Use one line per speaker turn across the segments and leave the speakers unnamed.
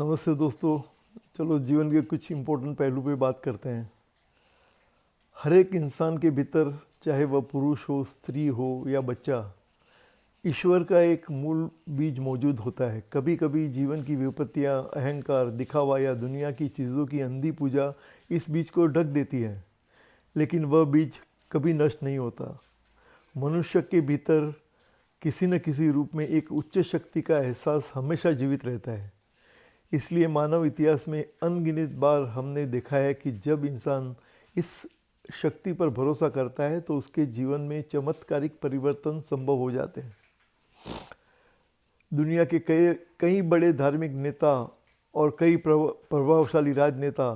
नमस्ते दोस्तों। चलो जीवन के कुछ इम्पोर्टेंट पहलू पे बात करते हैं। हर एक इंसान के भीतर, चाहे वह पुरुष हो, स्त्री हो या बच्चा, ईश्वर का एक मूल बीज मौजूद होता है। कभी कभी जीवन की विपत्तियां, अहंकार, दिखावा या दुनिया की चीज़ों की अंधी पूजा इस बीज को ढक देती है, लेकिन वह बीज कभी नष्ट नहीं होता। मनुष्य के भीतर किसी न किसी रूप में एक उच्च शक्ति का एहसास हमेशा जीवित रहता है। इसलिए मानव इतिहास में अनगिनत बार हमने देखा है कि जब इंसान इस शक्ति पर भरोसा करता है तो उसके जीवन में चमत्कारिक परिवर्तन संभव हो जाते हैं। दुनिया के कई कई बड़े धार्मिक नेता और कई प्रभावशाली राजनेता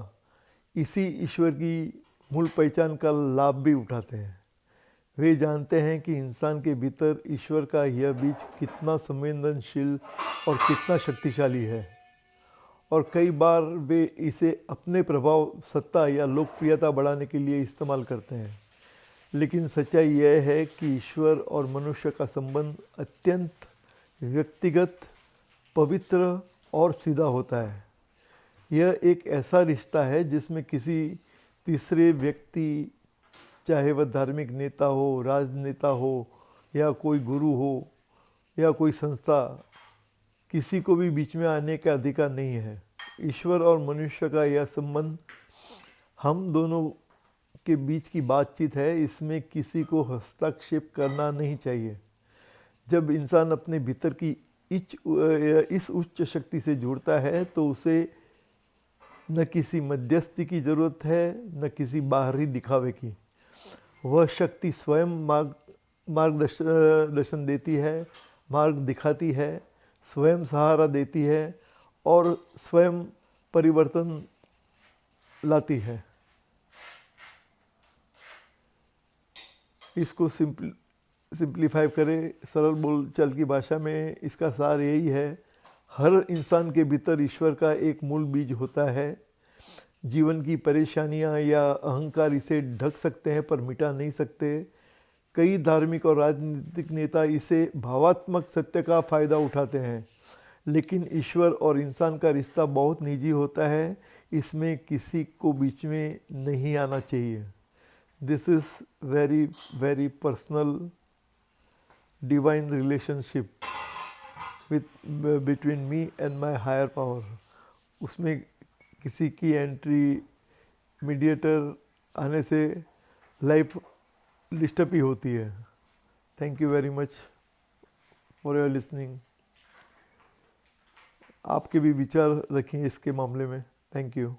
इसी ईश्वर की मूल पहचान का लाभ भी उठाते हैं। वे जानते हैं कि इंसान के भीतर ईश्वर का यह बीज कितना संवेदनशील और कितना शक्तिशाली है, और कई बार वे इसे अपने प्रभाव, सत्ता या लोकप्रियता बढ़ाने के लिए इस्तेमाल करते हैं। लेकिन सच्चाई यह है कि ईश्वर और मनुष्य का संबंध अत्यंत व्यक्तिगत, पवित्र और सीधा होता है। यह एक ऐसा रिश्ता है जिसमें किसी तीसरे व्यक्ति, चाहे वह धार्मिक नेता हो, राजनेता हो या कोई गुरु हो या कोई संस्था, किसी को भी बीच में आने का अधिकार नहीं है। ईश्वर और मनुष्य का यह संबंध हम दोनों के बीच की बातचीत है। इसमें किसी को हस्तक्षेप करना नहीं चाहिए। जब इंसान अपने भीतर की इस उच्च शक्ति से जुड़ता है तो उसे न किसी मध्यस्थी की ज़रूरत है, न किसी बाहरी दिखावे की। वह शक्ति स्वयं मार्गदर्शन देती है, मार्ग दिखाती है, स्वयं सहारा देती है और स्वयं परिवर्तन लाती है। इसको सिंप्लीफाई करें, सरल बोलचाल की भाषा में इसका सार यही है: हर इंसान के भीतर ईश्वर का एक मूल बीज होता है। जीवन की परेशानियां या अहंकार इसे ढक सकते हैं पर मिटा नहीं सकते। कई धार्मिक और राजनीतिक नेता इसे भावात्मक सत्य का फ़ायदा उठाते हैं, लेकिन ईश्वर और इंसान का रिश्ता बहुत निजी होता है। इसमें किसी को बीच में नहीं आना चाहिए। This is very very personal divine relationship with between me and my higher power. उसमें किसी की एंट्री, मीडिएटर आने से लाइफ डिस्टर्ब ही होती है। Thank you very much for your listening. आपके भी विचार रखें इसके मामले में। Thank you.